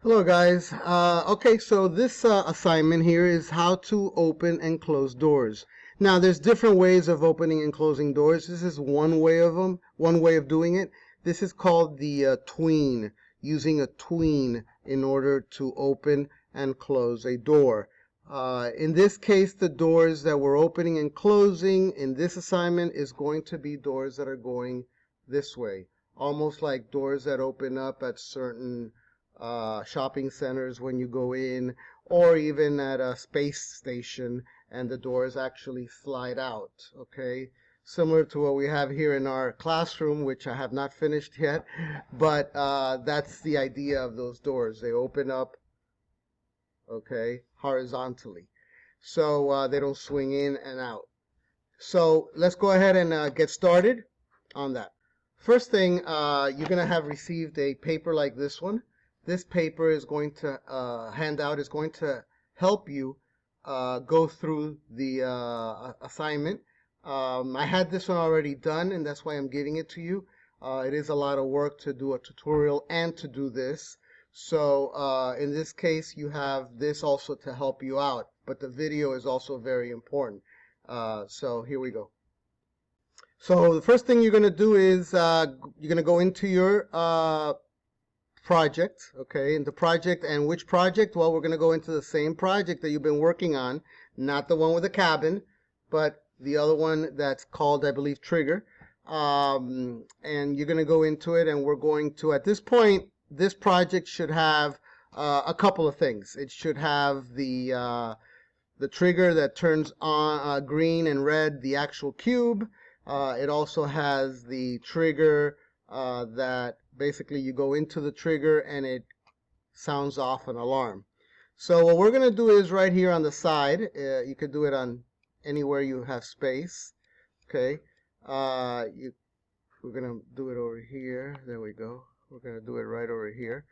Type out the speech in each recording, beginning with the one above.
Hello guys. Okay, so this assignment here is how to open and close doors. Now there's different ways of opening and closing doors. This is one way of doing it. This is called the tween, using a tween in order to open and close a door. In this case, the doors that we're opening and closing in this assignment is going to be doors that are going this way, almost like doors that open up at certain shopping centers when you go in, or even at a space station and the doors actually slide out, okay? Similar to what we have here in our classroom, which I have not finished yet, but that's the idea of those doors. They open up, okay, horizontally, so they don't swing in and out. So let's go ahead and get started on that. First thing, you're going to have received a paper like this one. This paper is going to handout is going to help you go through the assignment. I had this one already done, and that's why I'm giving it to you. It is a lot of work to do a tutorial and to do this. So in this case, you have this also to help you out, but the video is also very important. So here we go. So the first thing you're going to do is you're going to go into your project, okay, into project. And which project? Well, we're going to go into the same project that you've been working on, not the one with the cabin, but the other one that's called, I believe, Trigger. And you're going to go into it, and we're going to, at this point, this project should have a couple of things. It should have the trigger that turns on green and red, the actual cube. It also has the trigger that basically you go into the trigger and it sounds off an alarm. So what we're going to do is right here on the side, you could do it on anywhere you have space, okay. We're going to do it over here. There we go. We're going to do it right over here.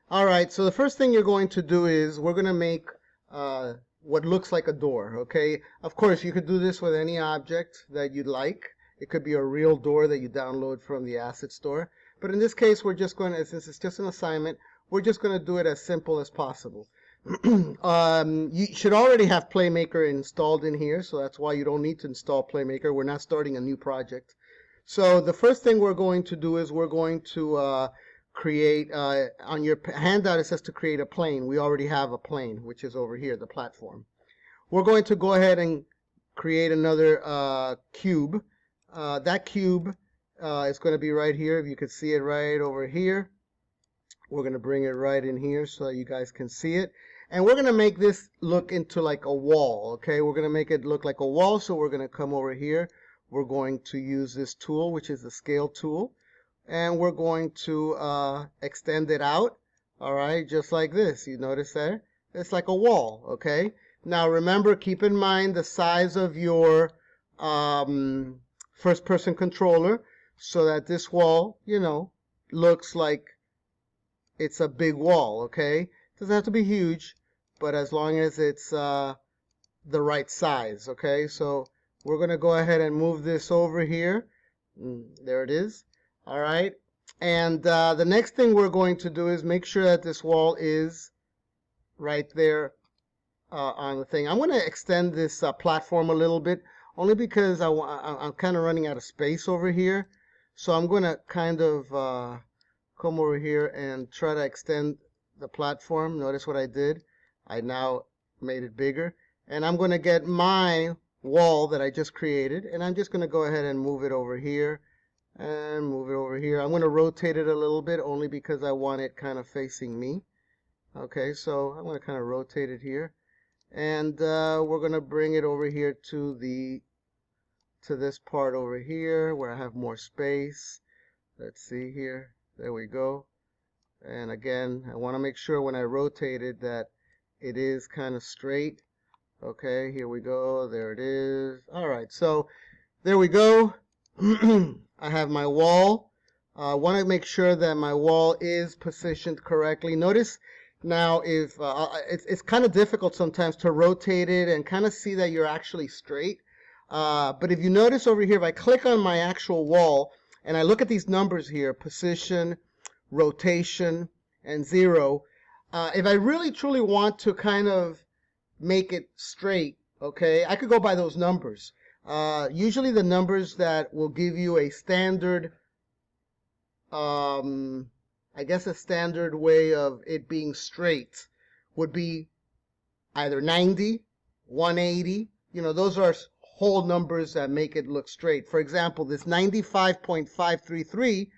All right, so the first thing you're going to do is we're going to make what looks like a door, okay. Of course, you could do this with any object that you'd like. It could be a real door that you download from the asset store. But in this case, we're just going to, since it's just an assignment, we're just going to do it as simple as possible. You should already have Playmaker installed in here, so that's why you don't need to install Playmaker. We're not starting a new project. So the first thing we're going to do is we're going to create, on your handout it says to create a plane. We already have a plane, which is over here, the platform. We're going to go ahead and create another cube. That cube is going to be right here. If you could see it right over here, we're going to bring it right in here so that you guys can see it. And we're going to make this look into like a wall, okay? We're going to make it look like a wall, so we're going to come over here. We're going to use this tool, which is the scale tool, and we're going to extend it out, all right, just like this. You notice there? It's like a wall, okay? Now remember, keep in mind the size of your first-person controller, so that this wall, you know, looks like it's a big wall, okay? Doesn't have to be huge, but as long as it's the right size, okay? So we're going to go ahead and move this over here. There it is. All right. And the next thing we're going to do is make sure that this wall is right there on the thing. I'm going to extend this platform a little bit, only because I'm kind of running out of space over here. So I'm going to kind of come over here and try to extend the platform. Notice what I did. I now made it bigger. And I'm going to get my wall that I just created, and I'm just going to go ahead and move it over here and move it over here. I'm going to rotate it a little bit only because I want it kind of facing me. Okay, so I'm going to kind of rotate it here. And we're going to bring it over here to this part over here where I have more space. Let's see here. There we go. And again, I want to make sure when I rotate it that it is kind of straight. Okay, here we go. There it is. All right, so there we go. I have my wall. I want to make sure that my wall is positioned correctly. Notice now if it's kind of difficult sometimes to rotate it and kind of see that you're actually straight. But if you notice over here, if I click on my actual wall and I look at these numbers here, position, rotation, and 0, if I really truly want to kind of make it straight, okay, I could go by those numbers. Usually the numbers that will give you a standard, I guess a standard way of it being straight would be either 90, 180, those are whole numbers that make it look straight. For example, this 95.533,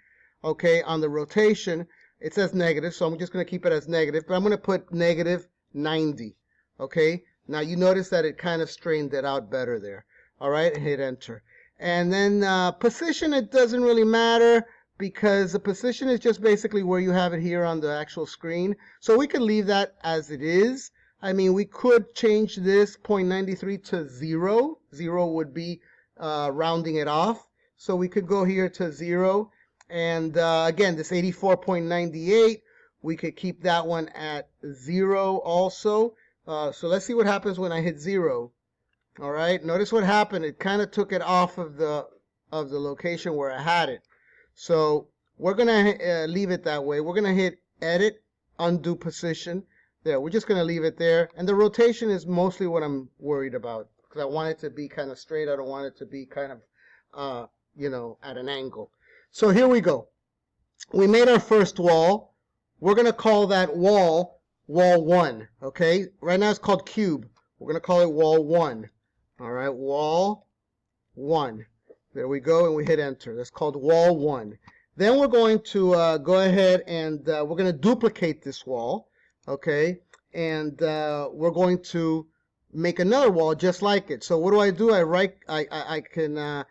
okay, on the rotation, it says negative, so I'm just going to keep it as negative, but I'm going to put negative 90, okay? Now you notice that it kind of strained it out better there. All right, hit enter. And then position, it doesn't really matter because the position is just basically where you have it here on the actual screen. So we could leave that as it is. I mean, we could change this 0.93 to 0. 0 would be rounding it off. So we could go here to 0. And again, this 84.98, we could keep that one at 0 also. So let's see what happens when I hit 0. All right, notice what happened. It kind of took it off of the location where I had it. So we're going to leave it that way. We're going to hit edit, undo position. There, we're just going to leave it there. And the rotation is mostly what I'm worried about because I want it to be kind of straight. I don't want it to be kind of, at an angle. So here we go. We made our first wall. We're going to call that wall 1. Okay, right now it's called cube. We're going to call it wall 1. All right, wall 1. There we go, and we hit enter. That's called wall 1. Then we're going to go ahead and we're going to duplicate this wall, okay? And we're going to make another wall just like it. So what do? I can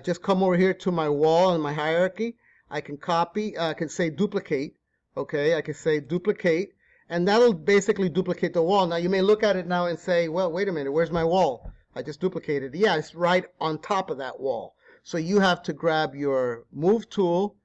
just come over here to my wall and my hierarchy. I can copy. I can say duplicate. Okay, I can say duplicate, and that'll basically duplicate the wall. Now you may look at it now and say, well, wait a minute, where's my wall? I just duplicated it. Yeah, it's right on top of that wall. So you have to grab your move tool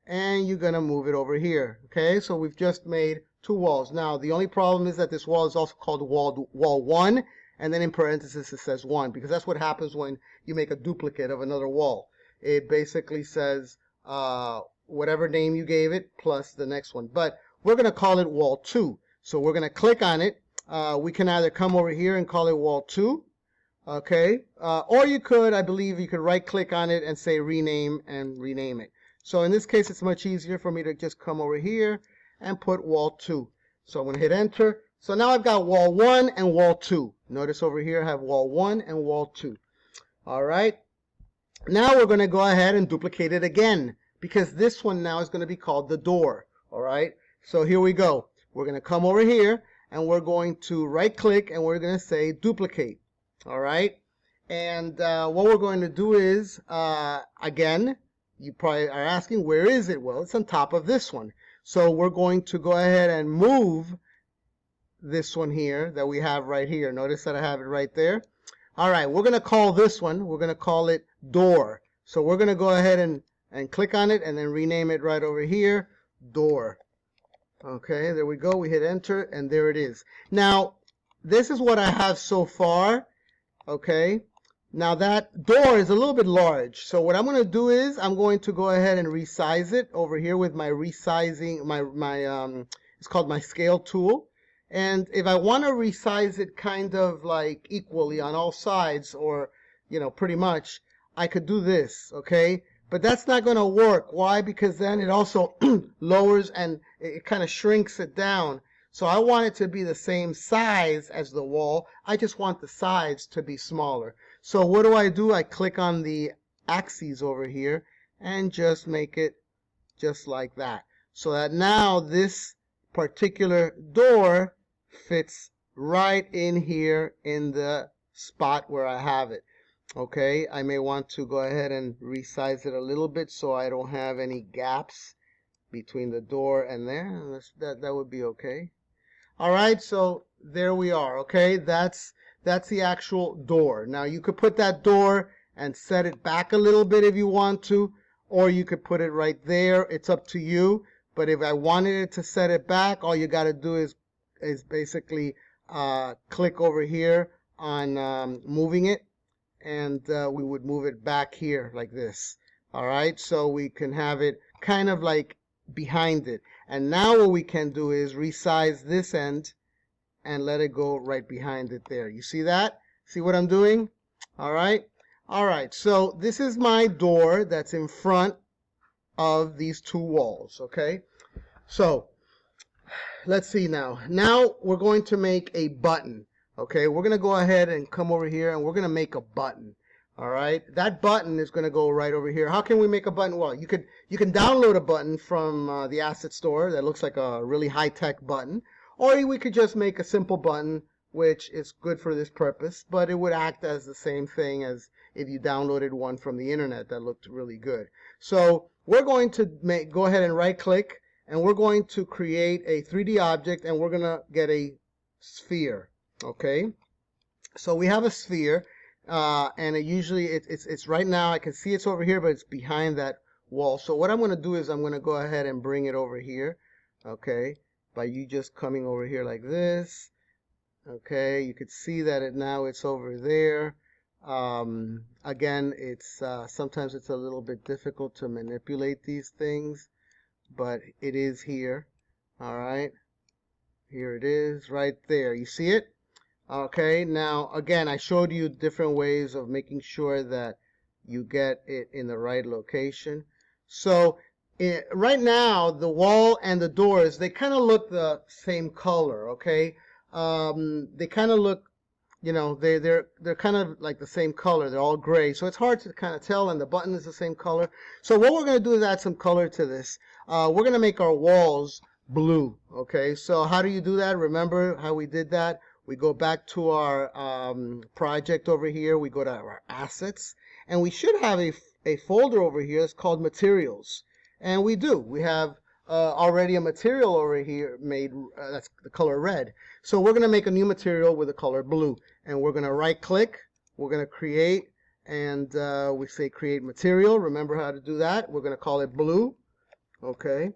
and you're going to move it over here. Okay, so we've just made 2 walls. Now the only problem is that this wall is also called wall 1, and then in parentheses it says 1, because that's what happens when you make a duplicate of another wall. It basically says whatever name you gave it plus the next one. But we're going to call it wall 2. So we're going to click on it. We can either come over here and call it wall 2. Okay, or you could, I believe you could right click on it and say rename and rename it. So in this case, it's much easier for me to just come over here and put wall 2. So I'm going to hit enter. So now I've got wall 1 and wall 2. Notice over here I have wall 1 and wall 2. All right. Now we're going to go ahead and duplicate it again because this one now is going to be called the door. All right. So here we go. We're going to come over here and we're going to right click and we're going to say duplicate. All right. And what we're going to do is, again, you probably are asking, where is it? Well, it's on top of this one. So we're going to go ahead and move this one here that we have right here. Notice that I have it right there. All right, we're going to call this one, we're going to call it door. So we're going to go ahead and click on it and then rename it right over here, door. Okay, there we go. We hit enter and there it is. Now, this is what I have so far. Okay, now that door is a little bit large. So what I'm going to do is I'm going to go ahead and resize it over here with my resizing, it's called my scale tool. And if I want to resize it kind of like equally on all sides, or, pretty much, I could do this, okay? But that's not going to work. Why? Because then it also lowers and it kind of shrinks it down. So I want it to be the same size as the wall. I just want the sides to be smaller. So what do? I click on the axes over here and just make it just like that. So that now this particular door fits right in here in the spot where I have it. Okay, I may want to go ahead and resize it a little bit so I don't have any gaps between the door and there. That would be okay. All right, so there we are. Okay, that's the actual door. Now you could put that door and set it back a little bit if you want to, or you could put it right there. It's up to you. But if I wanted it to set it back, all you got to do is basically click over here on moving it, and we would move it back here like this. All right, so we can have it kind of like behind it. And now what we can do is resize this end and let it go right behind it there. You see that? See what I'm doing? All right. All right. So this is my door that's in front of these two walls. Okay. So let's see now. Now we're going to make a button. Okay. We're going to go ahead and come over here and we're going to make a button. All right. That button is going to go right over here. How can we make a button? Well, you can download a button from the asset store that looks like a really high-tech button. Or we could just make a simple button, which is good for this purpose, but it would act as the same thing as if you downloaded one from the internet that looked really good. So we're going to go ahead and right-click, and we're going to create a 3D object, and we're going to get a sphere. Okay? So we have a sphere, and it's right now, I can see it's over here, but it's behind that wall. So what I'm going to do is I'm going to go ahead and bring it over here. Okay? By you just coming over here like this. Okay, you could see that now it's over there. Again, it's sometimes it's a little bit difficult to manipulate these things, but it is here. All right, here it is right there. You see it? Okay, now again, I showed you different ways of making sure that you get it in the right location. So right now, the wall and the doors, they kind of look the same color, okay? They kind of look, you know, they're kind of like the same color. They're all gray, so it's hard to kind of tell, and the button is the same color. So what we're going to do is add some color to this. We're going to make our walls blue, okay? So how do you do that? Remember how we did that? We go back to our project over here. We go to our assets, and we should have a folder over here that's called materials. And we do. We have already a material over here made that's the color red. So we're going to make a new material with the color blue. And we're going to right click. We're going to create. And we say create material. Remember how to do that. We're going to call it blue. Okay.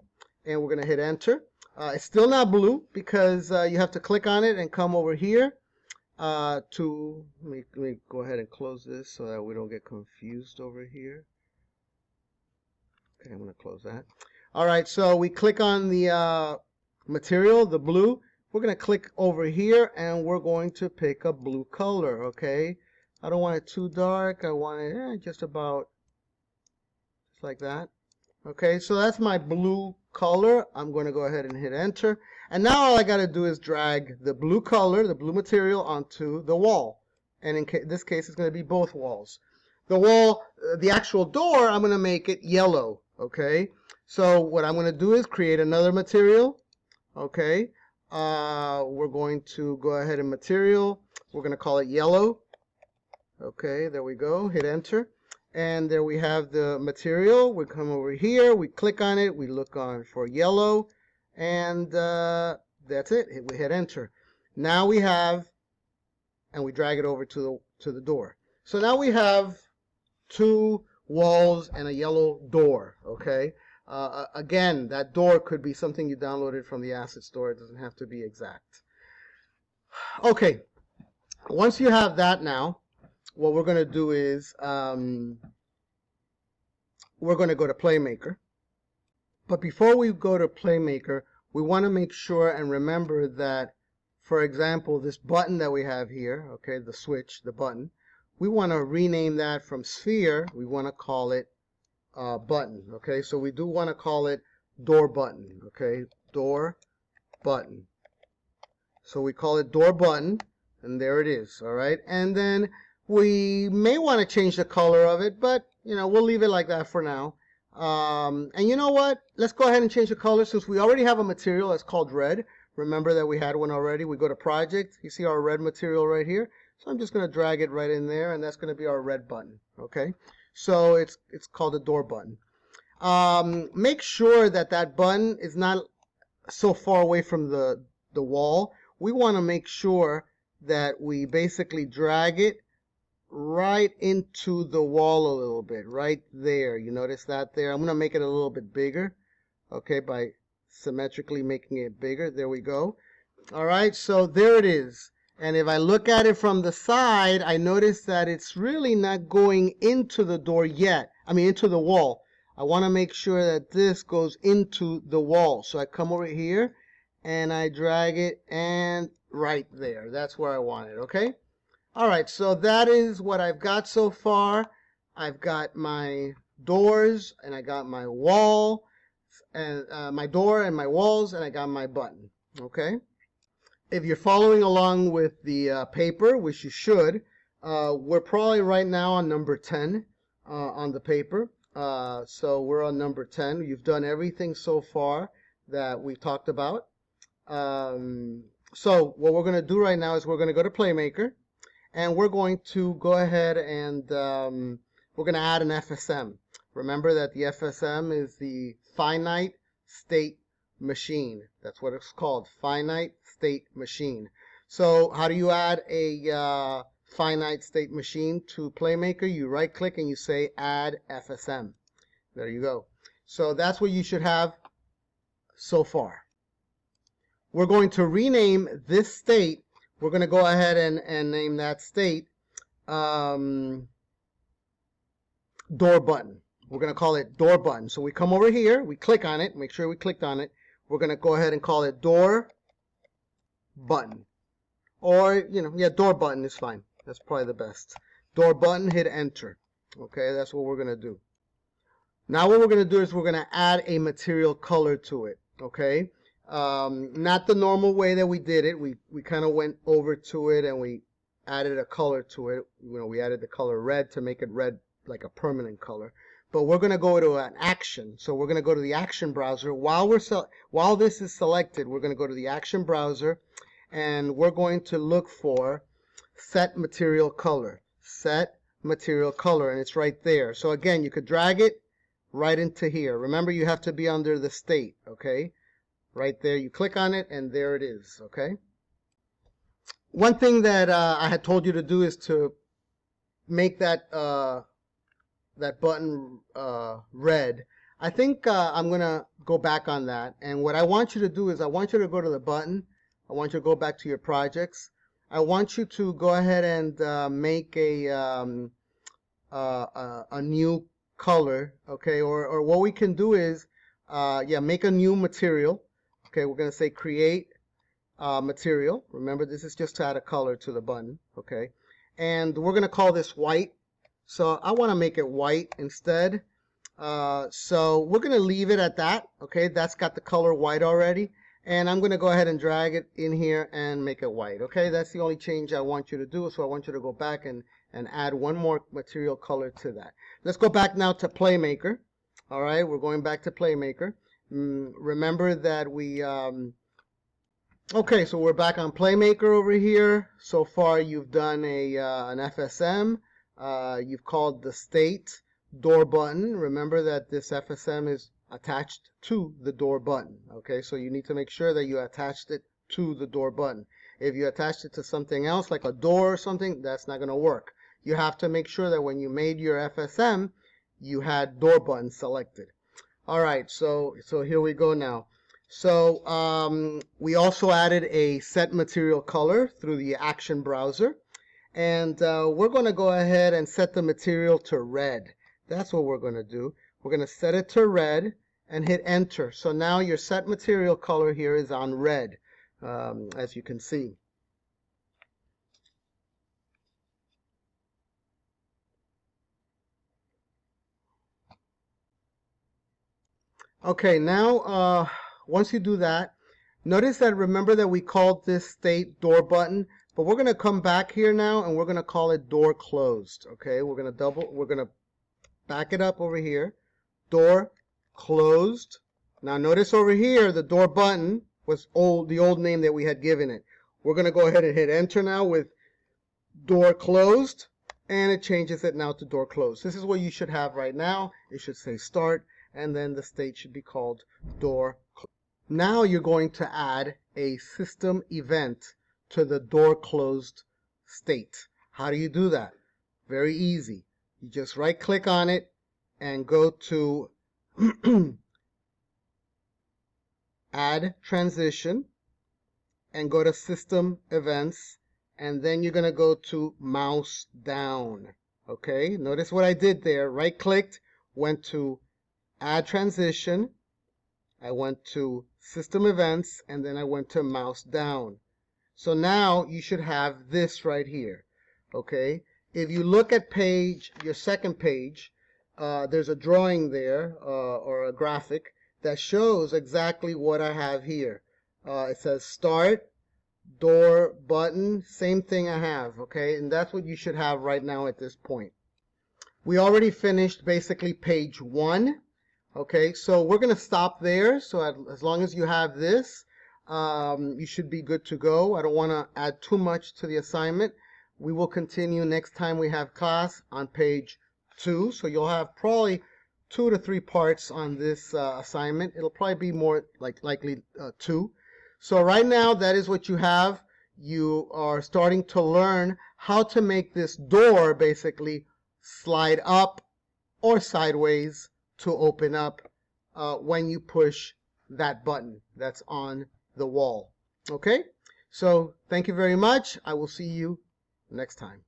And we're going to hit enter. It's still not blue because you have to click on it and come over here let me go ahead and close this so that we don't get confused over here. Okay, I'm going to close that. All right, so we click on the material, the blue. We're going to click over here, and we're going to pick a blue color, okay? I don't want it too dark. I want it just about just like that. Okay, so that's my blue color. I'm going to go ahead and hit enter. And now all I got to do is drag the blue color, the blue material, onto the wall. And in this case, it's going to be both walls. The wall, the actual door, I'm going to make it yellow. Okay, so what I'm going to do is create another material. Okay, we're going to go ahead and material. We're going to call it yellow. Okay, there we go. Hit enter. And there we have the material. We come over here. We click on it. We look on for yellow. And that's it. We hit enter. Now we have, and we drag it over to the door. So now we have two walls and a yellow door. Okay. Again, that door could be something you downloaded from the asset store. It doesn't have to be exact. Okay. Once you have that now, what we're going to do is we're going to go to Playmaker. But before we go to Playmaker, we want to make sure and remember that, for example, this button that we have here, okay, the switch, the button, we want to rename that from sphere. We want to call it button. Okay, so we do want to call it door button. Okay, door button. So we call it door button, and there it is. All right, and then we may want to change the color of it, but you know, we'll leave it like that for now. And you know what? Let's go ahead and change the color since we already have a material that's called red. Remember that we had one already. We go to project. You see our red material right here. So I'm just going to drag it right in there, and that's going to be our red button. Okay. So it's called a door button. Make sure that that button is not so far away from the wall. We want to make sure that we basically drag it right into the wall a little bit, right there. You notice that there? I'm going to make it a little bit bigger, okay, by symmetrically making it bigger. There we go. All right, so there it is. And if I look at it from the side, I notice that it's really not going into the door yet. I mean, into the wall. I want to make sure that this goes into the wall. So I come over here and I drag it, and right there. That's where I want it, okay? All right, so that is what I've got so far. I've got my doors, and I got my wall, and my door and my walls, and I got my button, okay? If you're following along with the paper, which you should, we're probably right now on number 10 on the paper. So we're on number 10. You've done everything so far that we talked about. So what we're going to do right now is we're going to go to Playmaker, and we're going to go ahead and we're going to add an FSM. Remember that the FSM is the finite state machine. That's what it's called, finite state machine. So how do you add a finite state machine to Playmaker? You right click and you say add FSM. There you go. So that's what you should have so far. We're going to rename this state. We're going to go ahead and name that state door button. We're going to call it door button. So we come over here, we click on it, make sure we clicked on it. We're going to go ahead and call it door button. Or, door button is fine. That's probably the best. Door button, hit enter. Okay, that's what we're going to do. Now what we're going to do is we're going to add a material color to it. Okay. Not the normal way that we did it. We kind of went over to it and we added a color to it. We added the color red to make it red like a permanent color. But we're going to go to an action. So we're going to go to the action browser. While this is selected, we're going to go to the action browser and we're going to look for set material color. Set material color, and it's right there. So again, you could drag it right into here. Remember, you have to be under the state, okay? Right there, you click on it, and there it is, okay? One thing that I had told you to do is to make that that button red. I think I'm going to go back on that, and what I want you to do is I want you to go to the button. I want you to go back to your projects. I want you to go ahead and make a new color, okay? Or what we can do is, make a new material. Okay, we're going to say create material. Remember, this is just to add a color to the button, okay? And we're going to call this white. So I want to make it white instead. So we're going to leave it at that, okay? That's got the color white already. And I'm going to go ahead and drag it in here and make it white, okay? That's the only change I want you to do. So I want you to go back and add one more material color to that. Let's go back now to Playmaker. All right, we're going back to Playmaker. Remember that we, okay, so we're back on Playmaker over here. So far you've done an FSM. You've called the state door button. Remember that this FSM is attached to the door button. Okay, so you need to make sure that you attached it to the door button. If you attached it to something else like a door or something, that's not going to work. You have to make sure that when you made your FSM, you had door button selected. All right, so here we go now. So we also added a set material color through the action browser. And we're going to go ahead and set the material to red. That's what we're going to do. We're going to set it to red and hit enter. So now your set material color here is on red, as you can see. Okay, now once you do that, notice that, remember that we called this state door button, but we're going to come back here now and we're going to call it door closed. Okay, we're going to back it up over here, door closed. Now notice over here the door button was the old name that we had given it. We're going to go ahead and hit enter now with door closed, and it changes it now to door closed. This is what you should have right now. It should say start, and then the state should be called door closed. Now you're going to add a system event to the door closed state. How do you do that? Very easy. You just right click on it and go to add transition and go to system events, and then you're going to go to mouse down. Okay, notice what I did there. Right clicked, went to add transition. I went to system events, and then I went to mouse down. So now you should have this right here. Okay, if you look at your second page, there's a drawing there, or a graphic that shows exactly what I have here. It says start, door, button, same thing I have, okay? And that's what you should have right now at this point. We already finished basically page 1, okay? So we're going to stop there. So as long as you have this, you should be good to go. I don't want to add too much to the assignment. We will continue next time we have class on page 2. So you'll have probably 2 to 3 parts on this assignment. It'll probably be more likely 2. So right now, that is what you have. You are starting to learn how to make this door basically slide up or sideways to open up when you push that button that's on the wall. Okay? So thank you very much. I will see you next time.